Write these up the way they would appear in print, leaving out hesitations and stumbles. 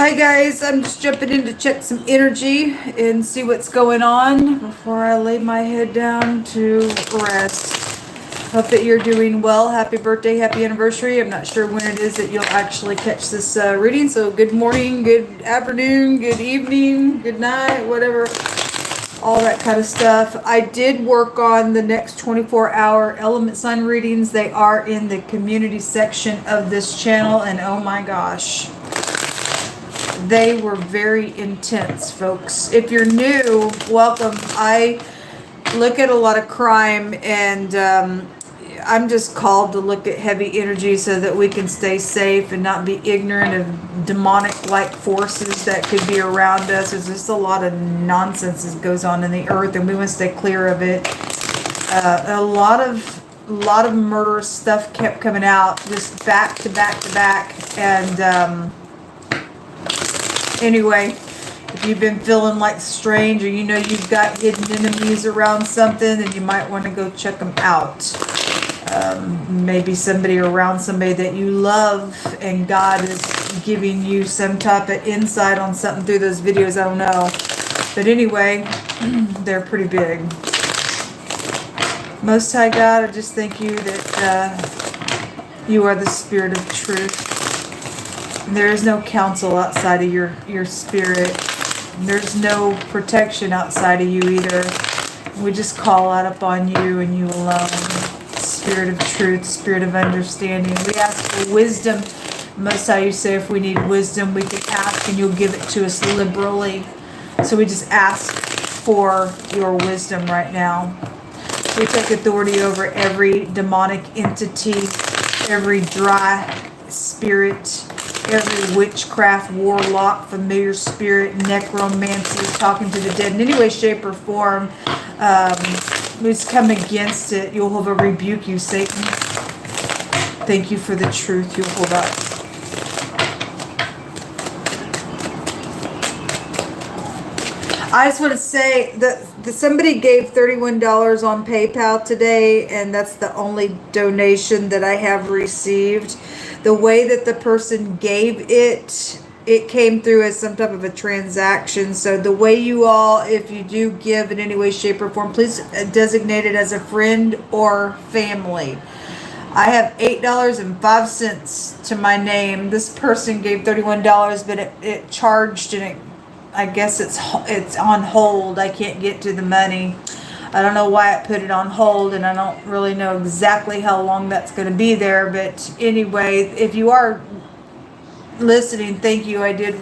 Hi guys, I'm just jumping in to check some energy and see what's going on before I lay my head down to rest. Hope that you're doing well. Happy birthday, happy anniversary. I'm not sure when it is that you'll actually catch this reading, so good morning, good afternoon, good evening, good night, whatever, all that kind of stuff. I did work on the next 24-hour element sign readings. They are in the community section of this channel, and oh my gosh, they were very intense, folks. If you're new, welcome. I look at a lot of crime, and I'm just called to look at heavy energy so that we can stay safe and not be ignorant of demonic-like forces that could be around us. There's just a lot of nonsense that goes on in the earth, and we want to stay clear of it. A lot of murderous stuff kept coming out, just back to back to back, and anyway, if you've been feeling like strange, or you know you've got hidden enemies around something, then you might want to go check them out. Maybe somebody around somebody that you love, and God is giving you some type of insight on something through those videos. I don't know. But anyway, they're pretty big. Most High God, I just thank you that you are the spirit of truth. There is no counsel outside of your spirit. There's no protection outside of you either. We just call out upon you and you alone. Spirit of truth, spirit of understanding. We ask for wisdom. Most High, you say if we need wisdom, we can ask and you'll give it to us liberally. So we just ask for your wisdom right now. We take authority over every demonic entity, every dry spirit, every witchcraft, warlock, familiar spirit, necromancy, talking to the dead in any way, shape, or form. We just come against it. Yehovah rebuke you, Satan. Thank you for the truth, Yehovah. I just want to say that somebody gave $31 on PayPal today, and that's the only donation that I have received. The way that the person gave it, it came through as some type of a transaction. So the way you all, if you do give in any way, shape, or form, please designate it as a friend or family. I have $8.05 to my name. This person gave $31, but it charged, and I guess it's on hold. I can't get to the money. I don't know why it put it on hold, and I don't really know exactly how long that's going to be there. But anyway, if you are listening, thank you. I did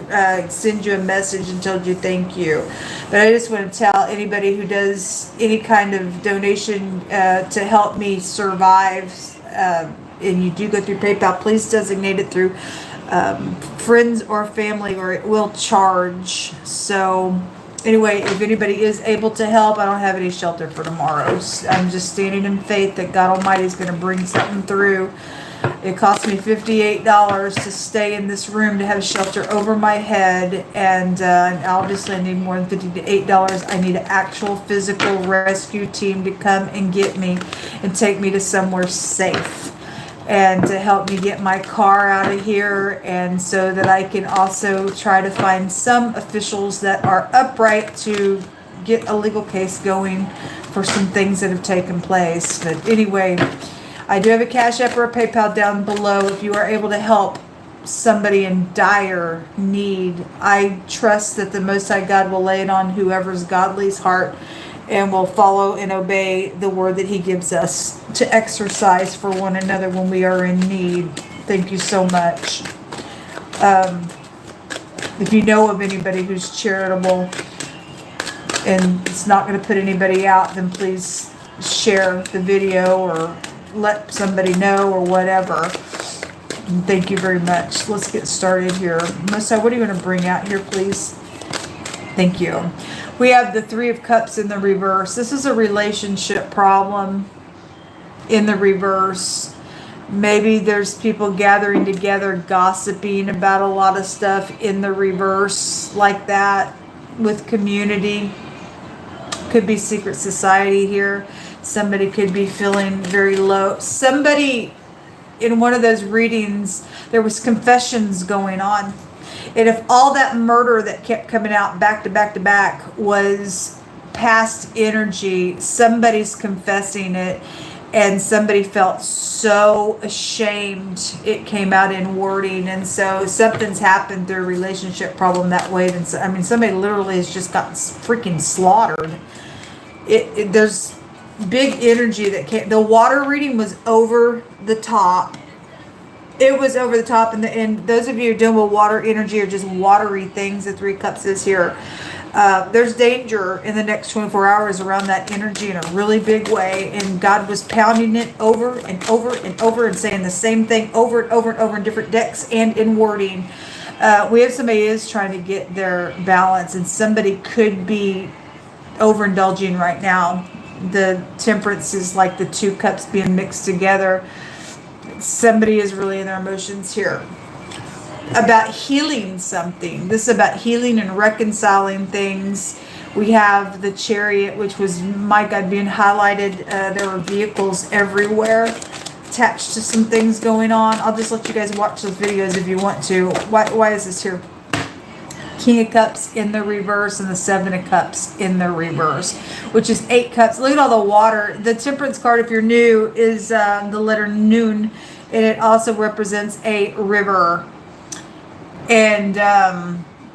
send you a message and told you thank you. But I just want to tell anybody who does any kind of donation to help me survive, and you do go through PayPal, please designate it through friends or family, or it will charge. So anyway, if anybody is able to help, I don't have any shelter for tomorrow. I'm just standing in faith that God Almighty is going to bring something through. It cost me $58 to stay in this room to have shelter over my head, and obviously I need more than $58. I need an actual physical rescue team to come and get me and take me to somewhere safe, and to help me get my car out of here, and so that I can also try to find some officials that are upright to get a legal case going for some things that have taken place. But anyway, I do have a Cash App or a PayPal down below if you are able to help somebody in dire need. I trust that the Most High God will lay it on whoever's godly's heart, and will follow and obey the word that he gives us to exercise for one another when we are in need. Thank you so much. If you know of anybody who's charitable and it's not going to put anybody out, then please share the video or let somebody know or whatever. And thank you very much. Let's get started here. Melissa, what are you going to bring out here, please? Thank you. We have the Three of Cups in the reverse. This is a relationship problem in the reverse. Maybe there's people gathering together, gossiping about a lot of stuff in the reverse like that with community. Could be secret society here. Somebody could be feeling very low. Somebody in one of those readings, there was confessions going on. And if all that murder that kept coming out back to back to back was past energy, somebody's confessing it, and somebody felt so ashamed it came out in wording, and so something's happened through a relationship problem that way. Then I mean, somebody literally has just gotten freaking slaughtered. There's big energy that came. The water reading was over the top. It was over the top, and those of you who deal with water energy or just watery things, the Three Cups is here. There's danger in the next 24 hours around that energy in a really big way, and God was pounding it over and over and over and saying the same thing over and over and over in different decks and in wording. We have somebody is trying to get their balance, and somebody could be overindulging right now. The Temperance is like the two cups being mixed together. Somebody is really in their emotions here about healing something. This is about healing and reconciling things. We have the Chariot, which was, my God, being highlighted. There were vehicles everywhere attached to some things going on. I'll just let you guys watch those videos if you want to. Why is this here? King of Cups in the reverse and the Seven of Cups in the reverse, which is 8 cups. Look at all the water. The Temperance card, if you're new, is the letter Noon, and it also represents a river. And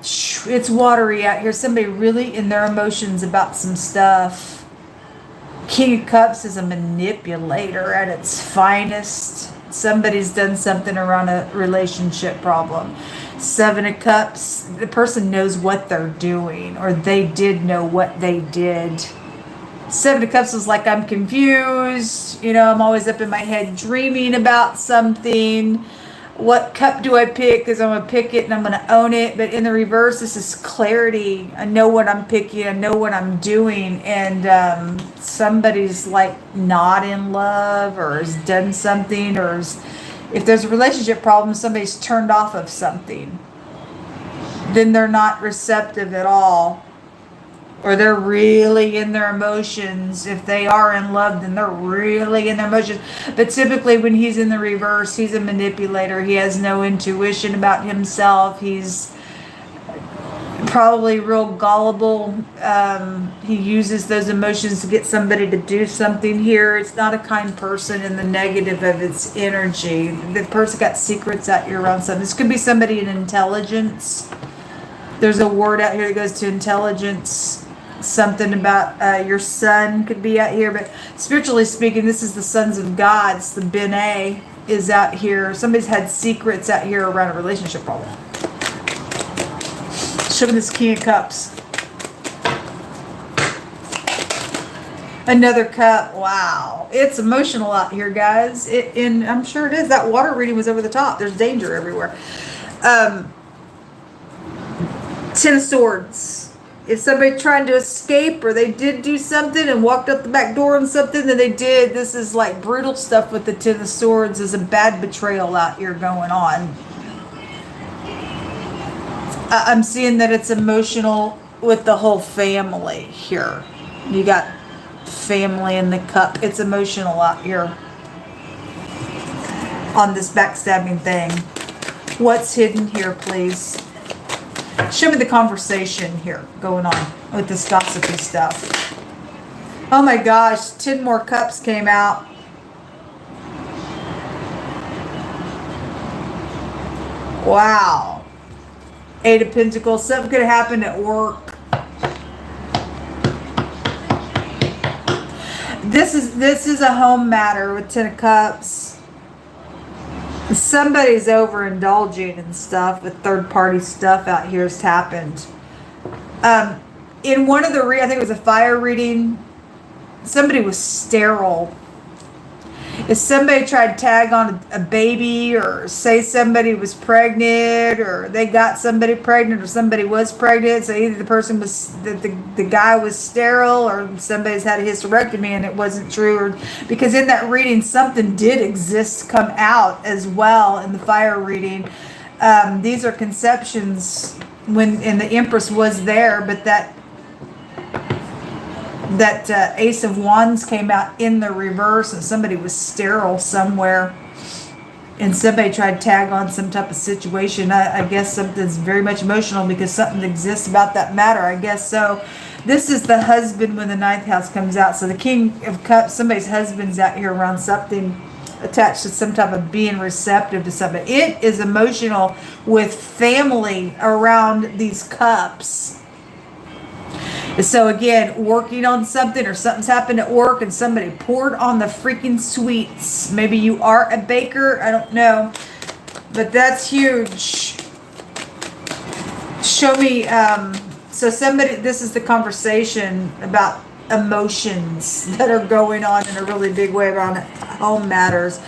it's watery out here. Somebody really in their emotions about some stuff. King of Cups is a manipulator at its finest. Somebody's done something around a relationship problem. Seven of Cups, the person knows what they're doing, or they did know what they did. Seven of Cups was like, I'm confused. You know, I'm always up in my head dreaming about something. What cup do I pick? Because I'm going to pick it and I'm going to own it. But in the reverse, this is clarity. I know what I'm picking. I know what I'm doing. And somebody's like not in love or has done something. Or if there's a relationship problem, somebody's turned off of something. Then they're not receptive at all. Or they're really in their emotions. If they are in love, then they're really in their emotions. But typically when he's in the reverse, he's a manipulator. He has no intuition about himself. He's probably real gullible. He uses those emotions to get somebody to do something here. It's not a kind person in the negative of its energy. The person got secrets out here around something. This could be somebody in intelligence. There's a word out here that goes to intelligence. Something about your son could be out here, but spiritually speaking, this is the sons of God. It's the Bene is out here. Somebody's had secrets out here around a relationship problem. Show me this King of Cups. Another cup. Wow, it's emotional out here, guys. And I'm sure it is. That water reading was over the top. There's danger everywhere. Ten of Swords. If somebody trying to escape or they did do something and walked up the back door and something that they did, this is like brutal stuff with the Ten of Swords. There's a bad betrayal out here going on. I'm seeing that it's emotional with the whole family here. You got family in the cup. It's emotional out here on this backstabbing thing. What's hidden here, please? Show me the conversation here going on with this gossipy stuff. Oh my gosh, 10 more cups came out. Wow. 8 of Pentacles. Something could have happened at work. This is a home matter with 10 of Cups. Somebody's overindulging and stuff with third-party stuff out here has happened. In one of the I think it was a fire reading, somebody was sterile. If somebody tried to tag on a baby or say somebody was pregnant or they got somebody pregnant or somebody was pregnant, so either the person was, the guy was sterile or somebody's had a hysterectomy and it wasn't true. Or, because in that reading, something did exist, come out as well in the fire reading. These are conceptions and the Empress was there, but that Ace of Wands came out in the reverse and somebody was sterile somewhere. And somebody tried to tag on some type of situation. I guess something's very much emotional because something exists about that matter. I guess so. This is the husband when the ninth house comes out. So the King of Cups, somebody's husband's out here around something attached to some type of being receptive to something. It is emotional with family around these cups. So again, working on something or something's happened at work and somebody poured on the freaking sweets. Maybe you are a baker. I don't know. But that's huge. Show me, so somebody, this is the conversation about emotions that are going on in a really big way around home matters.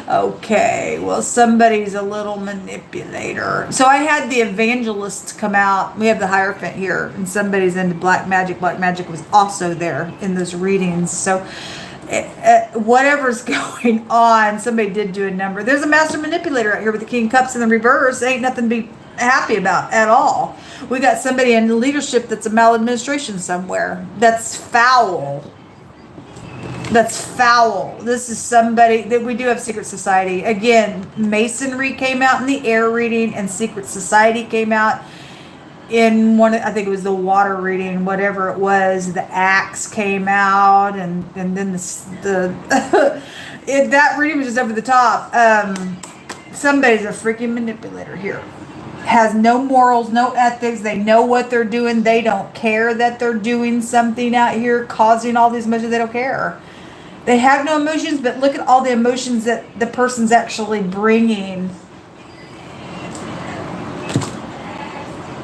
Okay, well, somebody's a little manipulator. So I had the evangelists come out. We have the Hierophant here, and somebody's into black magic. Black magic was also there in those readings. So whatever's going on, somebody did do a number. There's a master manipulator out here with the King of Cups in the reverse. Ain't nothing to be happy about at all. We got somebody in leadership that's a maladministration somewhere. That's foul. That's foul. This is somebody that we do have secret society. Again, masonry came out in the air reading and secret society came out in one, I think it was the water reading, whatever it was. The axe came out and then that reading was just over the top. Somebody's a freaking manipulator here. Has no morals, no ethics. They know what they're doing. They don't care that they're doing something out here causing all these emotions. They don't care. They have no emotions, but look at all the emotions that the person's actually bringing.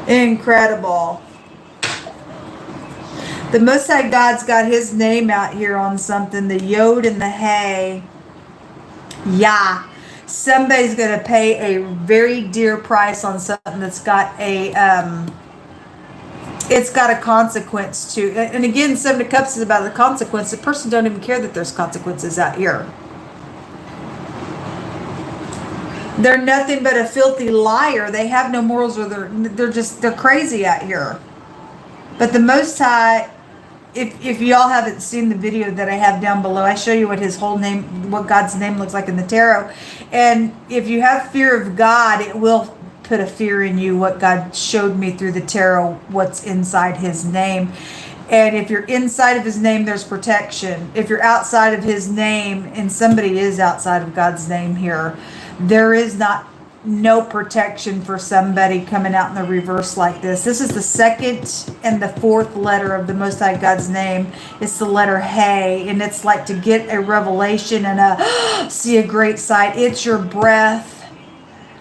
Incredible. The Most High God's got his name out here on something. The Yod and the Hay. Yeah. Somebody's going to pay a very dear price on something that's got a, it's got a consequence to, and again, Seven of Cups is about the consequence. The person don't even care that there's consequences out here. They're nothing but a filthy liar. They have no morals, or they're crazy out here. But the Most High, if y'all haven't seen the video that I have down below, I show you what his whole name, what God's name looks like in the tarot. And if you have fear of God, it will put a fear in you, what God showed me through the tarot, what's inside his name. And if you're inside of his name, there's protection. If you're outside of his name, and somebody is outside of God's name here, there is no protection for somebody coming out in the reverse like this. This is the second and the fourth letter of the Most High God's name. It's the letter Hey, and it's like to get a revelation and see a great sight. It's your breath.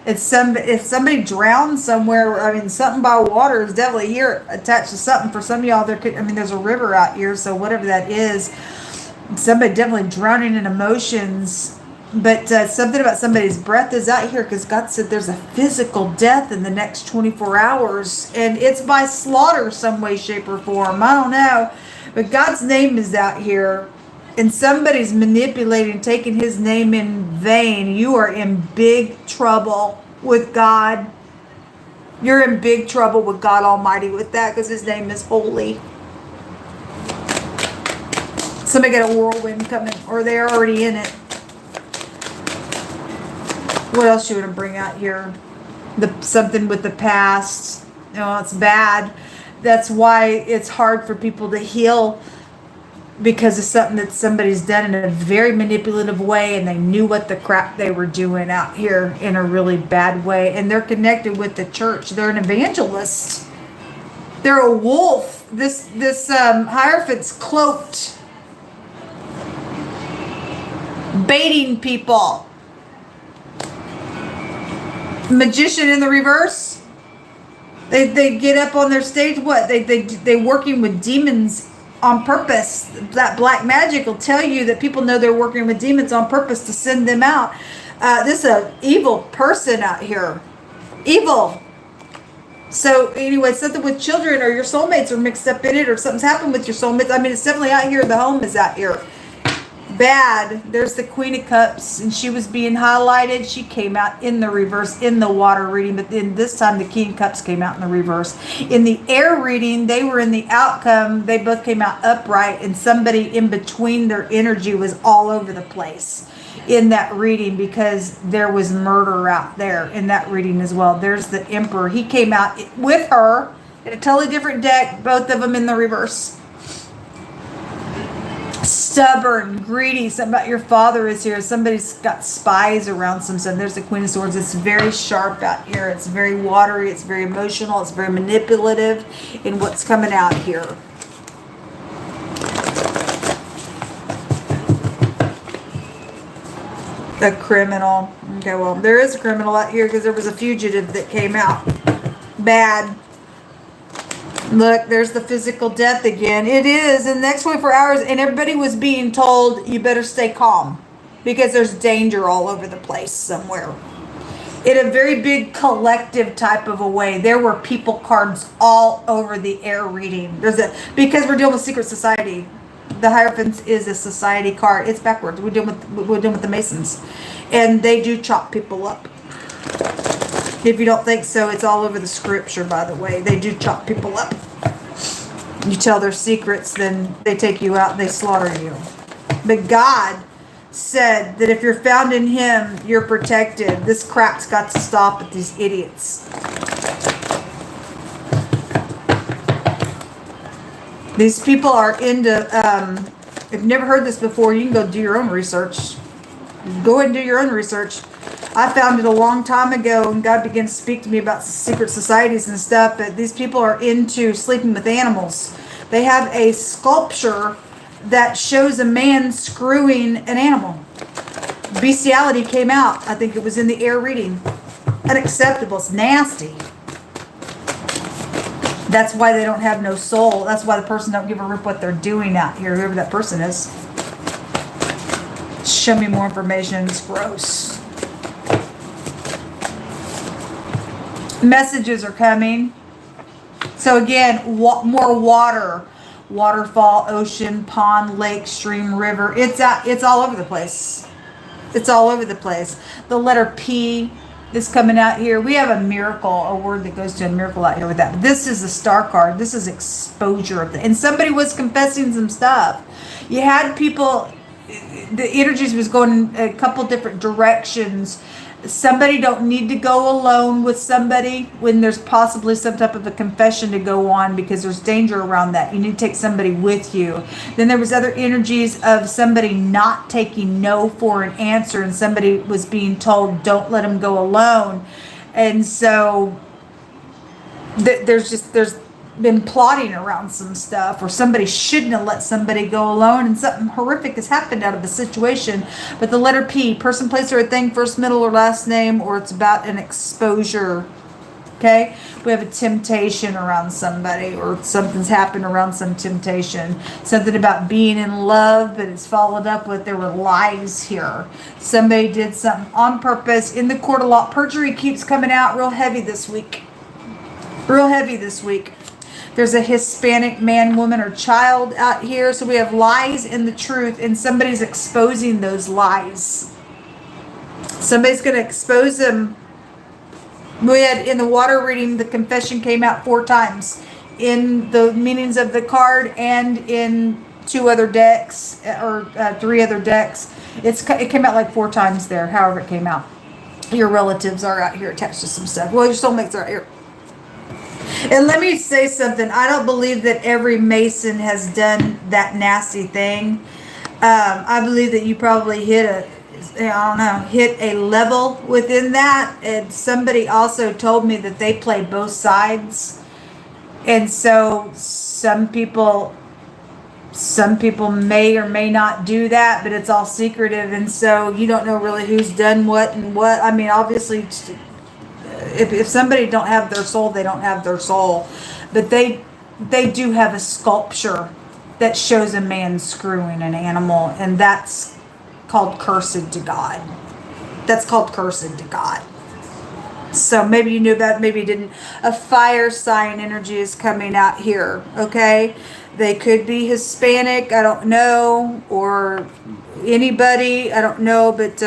If somebody drowns somewhere, I mean, something by water is definitely here attached to something. For some of y'all, there's a river out here, so whatever that is, somebody definitely drowning in emotions. But something about somebody's breath is out here because God said there's a physical death in the next 24 hours. And it's by slaughter some way, shape, or form. I don't know. But God's name is out here. And somebody's manipulating, taking his name in vain. You are in big trouble with God. You're in big trouble with God Almighty with that because his name is holy. Somebody got a whirlwind coming, or they're already in it. What else you want to bring out here? Something with the past. You know, it's bad. That's why it's hard for people to heal, because of something that somebody's done in a very manipulative way, and they knew what the crap they were doing out here in a really bad way. And they're connected with the church. They're an evangelist. They're a wolf. This Hierophant's cloaked, baiting people. Magician in the reverse. They get up on their stage. What they working with demons on purpose. That black magic will tell you that people know they're working with demons on purpose to send them out. This is an evil person out here. Evil. So anyway, something with children, or your soulmates are mixed up in it, or something's happened with your soulmates. I mean, it's definitely out here. The home is out here. Bad. There's the Queen of Cups, and she was being highlighted. She came out in the reverse in the water reading, but then this time the King of Cups came out in the reverse. In the air reading, they were in the outcome. They both came out upright, and somebody in between their energy was all over the place in that reading because there was murder out there in that reading as well. There's the Emperor. He came out with her in a totally different deck, both of them in the reverse. Stubborn, greedy, something about your father is here. Somebody's got spies around some stuff. There's the Queen of Swords. It's very sharp out here. It's very watery. It's very emotional. It's very manipulative in what's coming out here. A criminal. Okay, well, there is a criminal out here because there was a fugitive that came out. Bad. Look, there's the physical death again. It is in the next 24 hours, and everybody was being told, you better stay calm because there's danger all over the place somewhere. In a very big collective type of a way. There were people cards all over the air reading. Because we're dealing with secret society. The Hierophant is a society card. It's backwards. We're dealing with the Masons. And they do chop people up. If you don't think so, it's all over the scripture, by the way. They do chop people up. You tell their secrets, then they take you out and they slaughter you. But God said that if you're found in Him, you're protected. This crap's got to stop with these idiots. These people are into, if you've never heard this before, you can go do your own research. Go ahead and do your own research. I found it a long time ago, and God began to speak to me about secret societies and stuff, but these people are into sleeping with animals. They have a sculpture that shows a man screwing an animal. Bestiality came out. I think it was in the air reading. Unacceptable. It's nasty. That's why they don't have no soul. That's why the person don't give a rip what they're doing out here, whoever that person is. Show me more information. It's gross. Messages are coming. So again, more water. Waterfall, ocean, pond, lake, stream, river. It's all over the place. It's all over the place. The letter P is coming out here. We have a miracle, a word that goes to a miracle out here with that. This is a star card. This is exposure of and somebody was confessing some stuff. You had people, the energies was going in a couple different directions. Somebody don't need to go alone with somebody when there's possibly some type of a confession to go on because there's danger around that. You need to take somebody with you. Then there was other energies of somebody not taking no for an answer, and somebody was being told don't let them go alone. And so there's been plotting around some stuff, or somebody shouldn't have let somebody go alone, and something horrific has happened out of the situation. But the letter P, person, place, or a thing, first, middle, or last name, or it's about an exposure. Okay, we have a temptation around somebody, or something's happened around some temptation. Something about being in love, but it's followed up with there were lies here. Somebody did something on purpose in the court of law. Perjury keeps coming out real heavy this week. Real heavy this week. There's a Hispanic man, woman, or child out here. So we have lies and the truth, and somebody's exposing those lies. Somebody's going to expose them. We had in the water reading, the confession came out 4 times in the meanings of the card and in 2 other decks or 3 other decks. It came out like 4 times there, however it came out. Your relatives are out here attached to some stuff. Well, your soulmates are out here. And let me say something. I don't believe that every Mason has done that nasty thing. I believe that you probably hit a level within that. And somebody also told me that they play both sides. And so some people may or may not do that, but it's all secretive. And so you don't know really who's done what and what. I mean, obviously, if somebody don't have their soul, they don't have their soul. But they do have a sculpture that shows a man screwing an animal, and that's called cursed to God. That's called cursed to God. So maybe you knew about it, maybe you didn't. A fire sign energy is coming out here, okay? They could be Hispanic, I don't know, or anybody, I don't know, but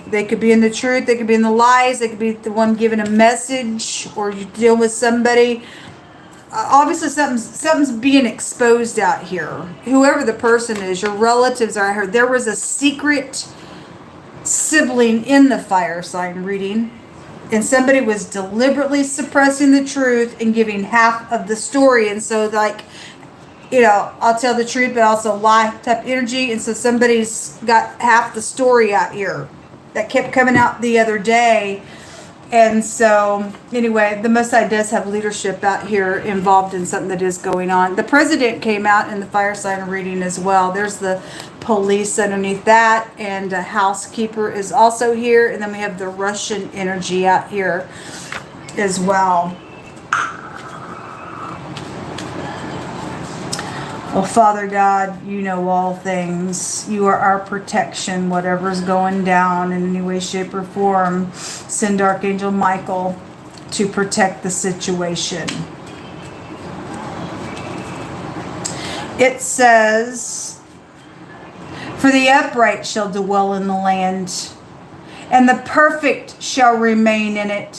they could be in the truth, they could be in the lies, they could be the one giving a message, or you deal with somebody. Obviously something's being exposed out here. Whoever the person is, your relatives are. I heard there was a secret sibling in the fire sign reading, and somebody was deliberately suppressing the truth and giving half of the story. And so, like, I'll tell the truth, but also lie type energy. And so somebody's got half the story out here that kept coming out the other day. And so, anyway, the Most High does have leadership out here involved in something that is going on. The president came out in the fire sign reading as well. There's the police underneath that, and a housekeeper is also here. And then we have the Russian energy out here as well. Well, Father God, you know all things. You are our protection, whatever's going down in any way, shape, or form. Send Archangel Michael to protect the situation. It says, for the upright shall dwell in the land, and the perfect shall remain in it.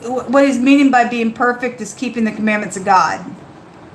What he's meaning by being perfect is keeping the commandments of God.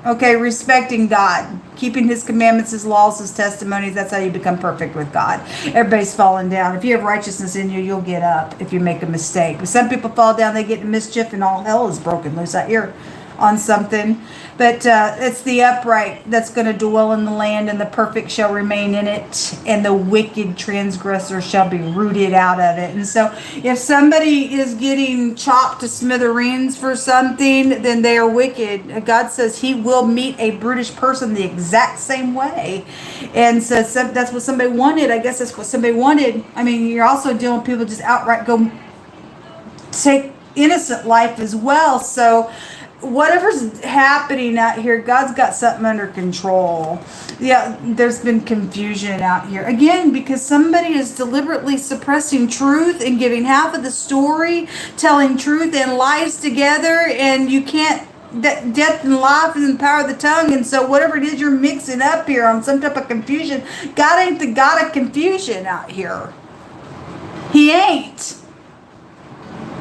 Okay, respecting God, keeping his commandments, his laws, his testimonies. That's how you become perfect with God. Everybody's falling down. If you have righteousness in you, you'll get up if you make a mistake. But some people fall down, they get in mischief, and all hell is broken loose out here on something. But it's the upright that's going to dwell in the land, and the perfect shall remain in it, and the wicked transgressor shall be rooted out of it. And so if somebody is getting chopped to smithereens for something, then they are wicked. God says he will meet a brutish person the exact same way. And so that's what somebody wanted. I guess that's what somebody wanted. I mean, you're also dealing with people just outright go take innocent life as well. So whatever's happening out here, God's got something under control. Yeah, there's been confusion out here. Again, because somebody is deliberately suppressing truth and giving half of the story, telling truth and lies together, and you can't, death and life is in the power of the tongue. And so whatever it is you're mixing up here on some type of confusion, God ain't the God of confusion out here. He ain't.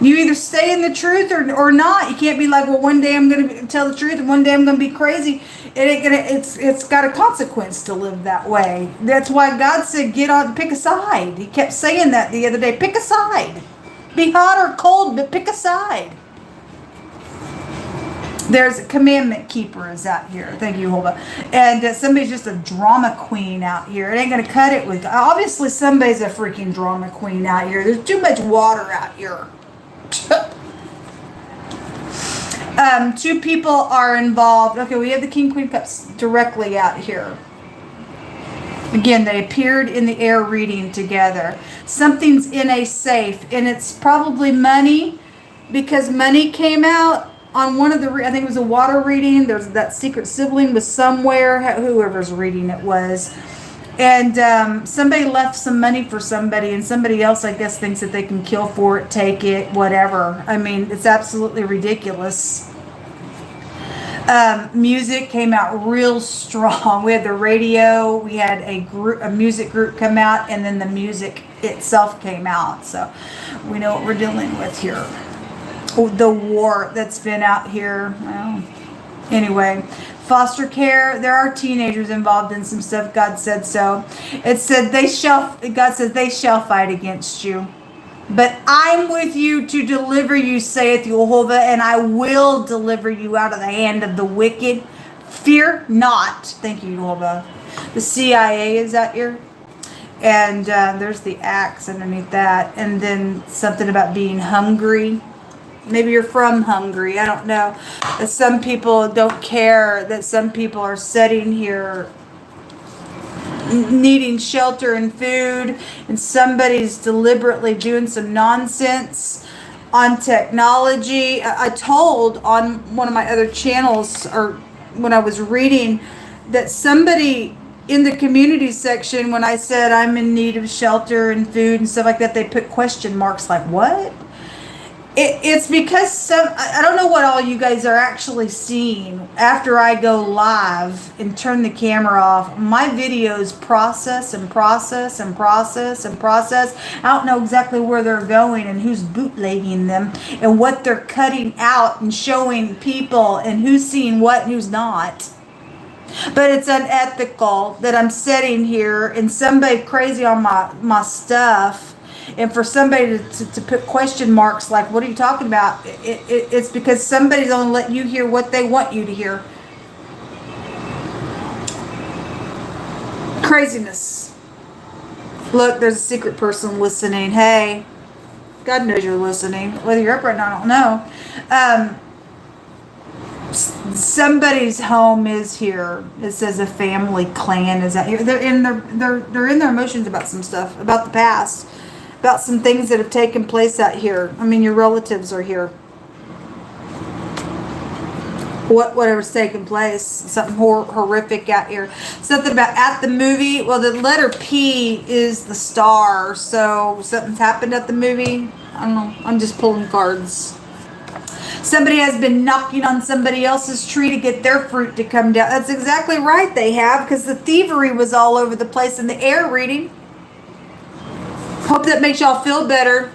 You either stay in the truth or not. You can't be like, well, one day I'm going to tell the truth and one day I'm going to be crazy. It ain't gonna. It's got a consequence to live that way. That's why God said, get on, pick a side. He kept saying that the other day. Pick a side. Be hot or cold, but pick a side. There's a commandment keeper is out here. Thank you, Jehovah. And somebody's just a drama queen out here. It ain't going to cut it with. Obviously, somebody's a freaking drama queen out here. There's too much water out here. Two people are involved. Okay, we have the King Queen Cups directly out here. Again, they appeared in the air reading together. Something's in a safe, and it's probably money, because money came out on one of the, I think it was a water reading. There's that secret sibling was somewhere, whoever's reading it was. And somebody left some money for somebody, and somebody else, I guess, thinks that they can kill for it, take it, whatever. I mean, it's absolutely ridiculous. Music came out real strong. We had the radio, we had a music group come out, and then the music itself came out. So we know what we're dealing with here. The war that's been out here. Well, anyway. Foster care, there are teenagers involved in some stuff. God said so. It said God says they shall fight against you. But I'm with you to deliver you, saith Jehovah, and I will deliver you out of the hand of the wicked. Fear not. Thank you, Jehovah. The CIA is out here. And there's the axe underneath that. And then something about being hungry. Maybe you're from Hungary. I don't know. That some people don't care. That some people are sitting here needing shelter and food. And somebody's deliberately doing some nonsense on technology. I told on one of my other channels, or when I was reading, that somebody in the community section, when I said I'm in need of shelter and food and stuff like that, they put question marks like, what? It's because I don't know what all you guys are actually seeing after I go live and turn the camera off. My videos process and process and process and process. I don't know exactly where they're going and who's bootlegging them and what they're cutting out and showing people and who's seeing what and who's not. But it's unethical that I'm sitting here and somebody crazy on my stuff. And for somebody to put question marks like, what are you talking about? It's because somebody's only letting you hear what they want you to hear. Craziness. Look, there's a secret person listening. Hey, God knows you're listening. Whether you're up right now, I don't know. Somebody's home is here. It says a family clan is out here. They're in their emotions about some stuff, about the past. About some things that have taken place out here. I mean, your relatives are here. Whatever's taking place. Something horrific out here. Something about at the movie. Well, the letter P is the star. So something's happened at the movie. I don't know. I'm just pulling cards. Somebody has been knocking on somebody else's tree to get their fruit to come down. That's exactly right, they have. Because the thievery was all over the place in the air reading. Hope that makes y'all feel better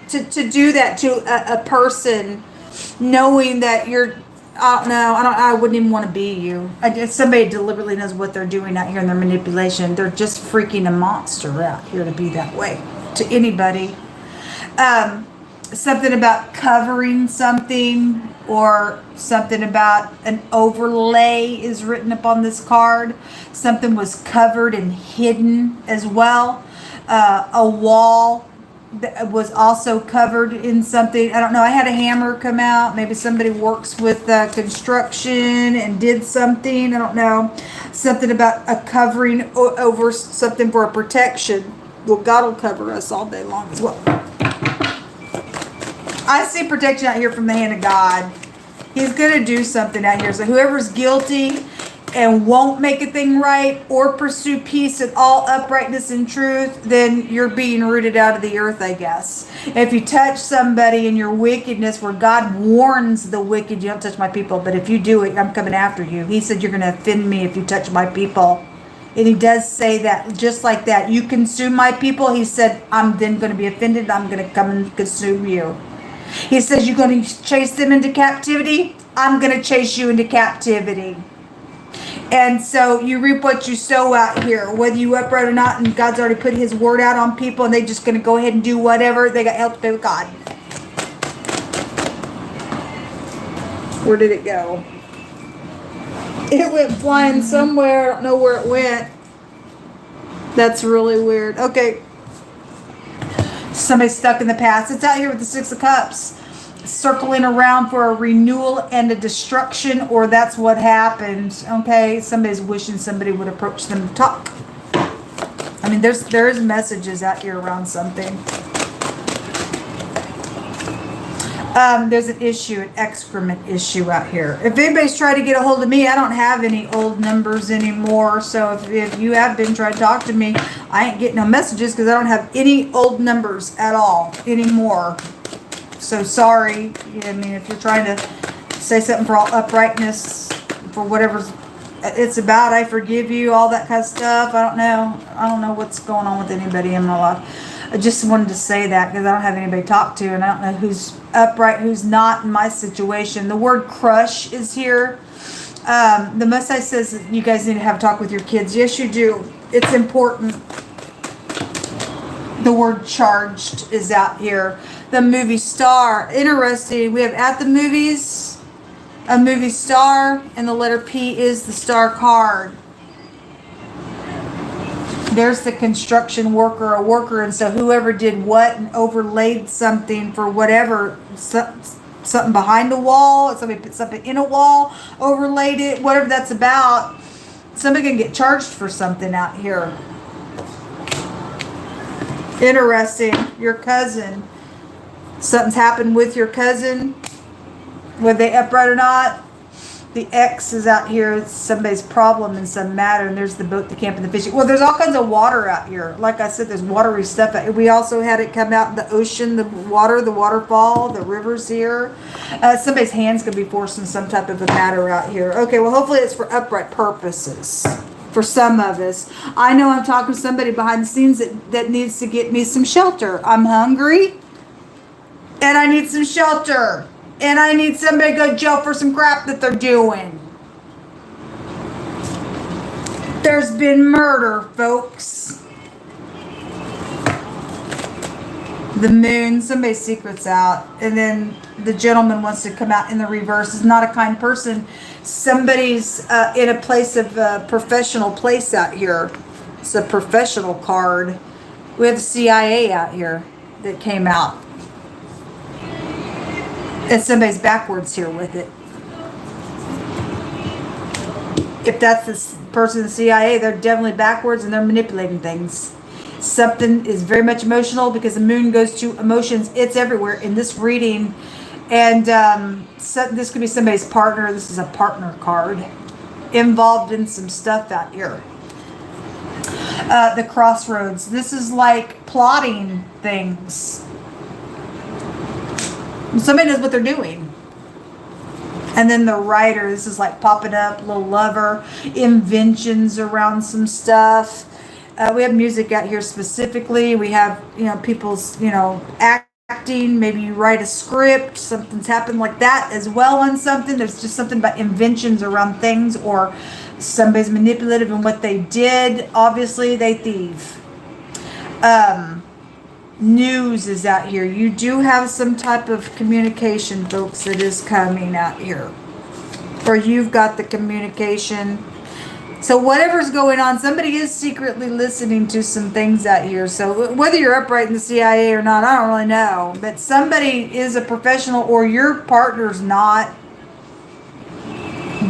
to do that to a person, knowing that you're. I wouldn't even want to be you. If somebody deliberately knows what they're doing out here in their manipulation, they're just freaking a monster out here to be that way to anybody. Something about covering something, or something about an overlay is written upon this card. Something was covered and hidden as well. A wall that was also covered in something. I don't know. I had a hammer come out. Maybe somebody works with construction and did something. I don't know. Something about a covering over something for a protection. Well, God will cover us all day long as well. I see protection out here from the hand of God. He's going to do something out here. So whoever's guilty and won't make a thing right or pursue peace and all uprightness and truth, then you're being rooted out of the earth, I guess. If you touch somebody in your wickedness, where God warns the wicked, you don't touch my people, but if you do it, I'm coming after you. He said, you're going to offend me if you touch my people. And he does say that just like that. You consume my people, he said, I'm then going to be offended. I'm going to come and consume you. He says, you're going to chase them into captivity. I'm going to chase you into captivity. And so you reap what you sow out here, whether you upright or not, and God's already put his word out on people, and they're just going to go ahead and do whatever. They got help to pay with God. Where did it go? It went flying somewhere. I don't know where it went. That's really weird. Okay. Somebody's stuck in the past. It's out here with the Six of Cups. Circling around for a renewal and a destruction, or that's what happened. Okay, somebody's wishing somebody would approach them to talk. I mean, there's messages out here around something. There's an issue, an excrement issue out here. If anybody's trying to get a hold of me, I don't have any old numbers anymore. So if you have been trying to talk to me, I ain't getting no messages because I don't have any old numbers at all anymore. So sorry. I mean, if you're trying to say something for all uprightness, for whatever it's about, I forgive you, all that kind of stuff. I don't know what's going on with anybody in my life. I just wanted to say that because I don't have anybody to talk to, and I don't know who's upright, who's not in my situation. The word crush is here. The Most High says you guys need to have a talk with your kids. Yes, you do. It's important. The word charged is out here. The movie star. Interesting. We have at the movies, a movie star, and the letter P is the star card. There's the construction worker, a worker, and so whoever did what and overlaid something for whatever, something behind a wall, somebody put something in a wall, overlaid it, whatever that's about, somebody can get charged for something out here. Interesting. Your cousin. Something's happened with your cousin, whether they upright or not. The X is out here. It's somebody's problem in some matter. And there's the boat, the camp, and the fishing. Well, there's all kinds of water out here. Like I said, there's watery stuff out here. We also had it come out in the ocean, the water, the waterfall, the rivers here. Somebody's hand's going to be forcing some type of a matter out here. Okay, well, hopefully it's for upright purposes. For some of us. I know I'm talking to somebody behind the scenes that needs to get me some shelter. I'm hungry. And I need some shelter. And I need somebody to go to jail for some crap that they're doing. There's been murder, folks. The moon, somebody's secret's out. And then the gentleman wants to come out in the reverse. Is not a kind person. Somebody's in a place of professional place out here. It's a professional card. We have the CIA out here that came out. And somebody's backwards here with it. If that's the person in the CIA, they're definitely backwards and they're manipulating things. Something is very much emotional because the moon goes to emotions. It's everywhere in this reading. And so this could be somebody's partner. This is a partner card. Involved in some stuff out here. The crossroads. This is like plotting things. Somebody knows what they're doing. And then the writer, this is like popping up, little lover, inventions around some stuff. We have music out here specifically. We have, people's, acting. Maybe you write a script. Something's happened like that as well on something. There's just something about inventions around things, or somebody's manipulative in what they did. Obviously, they thieve. News is out here. You do have some type of communication, folks, that is coming out here. Or you've got the communication. So whatever's going on, somebody is secretly listening to some things out here. So whether you're upright in the CIA or not, I don't really know. But somebody is a professional, or your partner's not.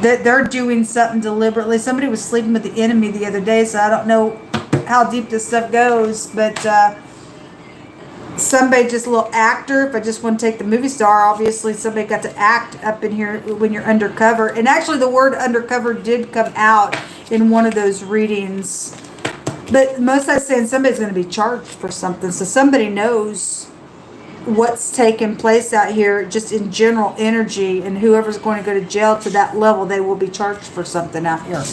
That they're doing something deliberately. Somebody was sleeping with the enemy the other day, so I don't know how deep this stuff goes. But somebody, just a little actor. If I just want to take the movie star, obviously somebody got to act up in here when you're undercover. And actually the word undercover did come out in one of those readings. But most I'm saying somebody's going to be charged for something. So somebody knows what's taking place out here just in general energy. And whoever's going to go to jail to that level, they will be charged for something out here.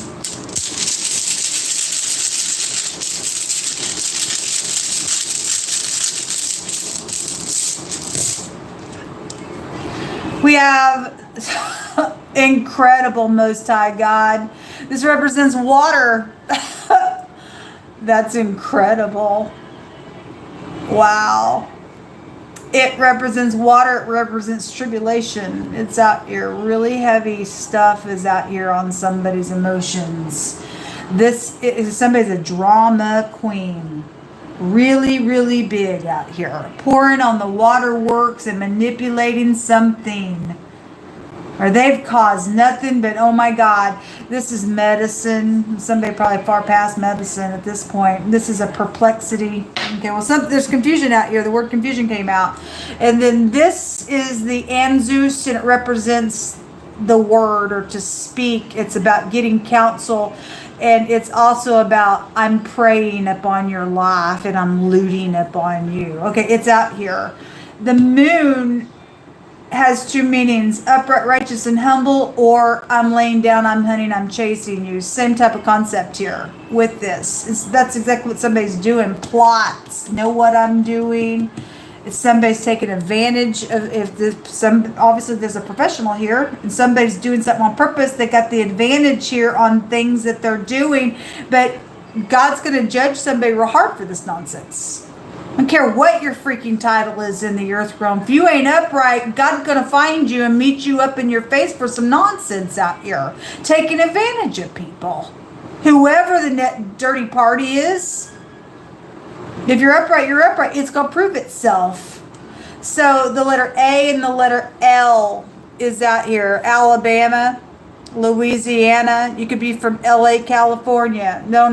We have incredible Most High God. This represents water. That's incredible. Wow. It represents water. It represents tribulation. It's out here. Really heavy stuff is out here on somebody's emotions. This is somebody's a drama queen. Really, really big out here. Pouring on the waterworks and manipulating something. Or they've caused nothing but, oh my God, this is medicine. Somebody probably far past medicine at this point. This is a perplexity. Okay, well, there's confusion out here. The word confusion came out. And then this is the Anzus, and it represents the word, or to speak. It's about getting counsel. And it's also about, I'm preying upon your life and I'm looting upon you. Okay, it's out here. The moon has two meanings: upright, righteous, and humble, or I'm laying down, I'm hunting, I'm chasing you. Same type of concept here with this. That's exactly what somebody's doing. Plots. Know what I'm doing. If somebody's taking advantage of, obviously there's a professional here and somebody's doing something on purpose. They got the advantage here on things that they're doing, but God's going to judge somebody real hard for this nonsense. I don't care what your freaking title is in the earth realm. If you ain't upright, God's going to find you and meet you up in your face for some nonsense out here. Taking advantage of people. Whoever the dirty party is. If you're upright, you're upright. It's going to prove itself. So the letter A and the letter L is out here. Alabama, Louisiana. You could be from LA, California. No.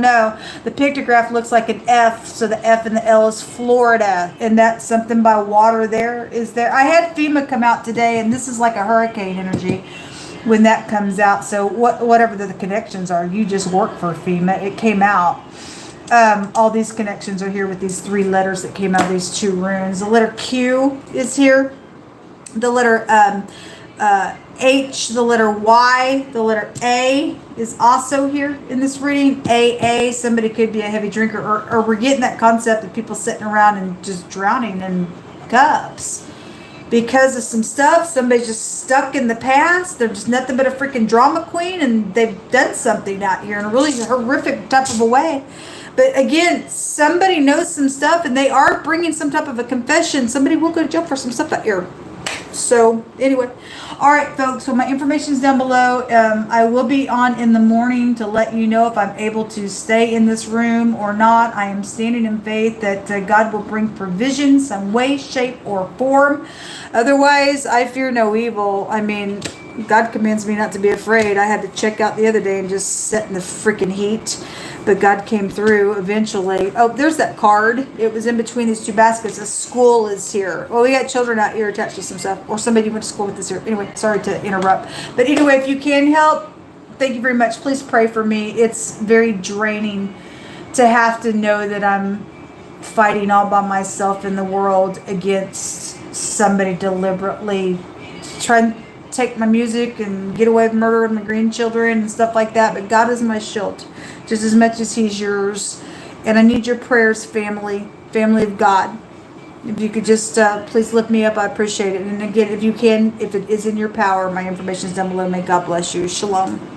The pictograph looks like an F. So the F and the L is Florida. And that's something by water there is there. I had FEMA come out today, and this is like a hurricane energy. when that comes out. So whatever the connections are, you just work for FEMA. It came out. All these connections are here with these 3 letters that came out of these 2 runes. The letter Q is here. The letter H, the letter Y, the letter A is also here in this reading. AA, somebody could be a heavy drinker, or we're getting that concept of people sitting around and just drowning in cups. Because of some stuff, somebody's just stuck in the past. They're just nothing but a freaking drama queen, and they've done something out here in a really horrific type of a way. But again, somebody knows some stuff, and they are bringing some type of a confession. Somebody will go to jail for some stuff out here. So anyway, all right, folks. So my information is down below. I will be on in the morning to let you know if I'm able to stay in this room or not. I am standing in faith that God will bring provision, some way, shape, or form. Otherwise, I fear no evil. I mean, God commands me not to be afraid. I had to check out the other day and just sit in the freaking heat. But God came through eventually. Oh, there's that card. It was in between these 2 baskets. A school is here. Well, we got children out here attached to some stuff. Or somebody went to school with us here. Anyway, sorry to interrupt. But anyway, if you can help, thank you very much. Please pray for me. It's very draining to have to know that I'm fighting all by myself in the world against somebody deliberately trying to take my music and get away with murder of my grandchildren and stuff like that. But God is my shield, just as much as He's yours. And I need your prayers, family of God. If you could just please lift me up, I appreciate it. And again, if you can, if it is in your power, my information is down below. May God bless you. Shalom.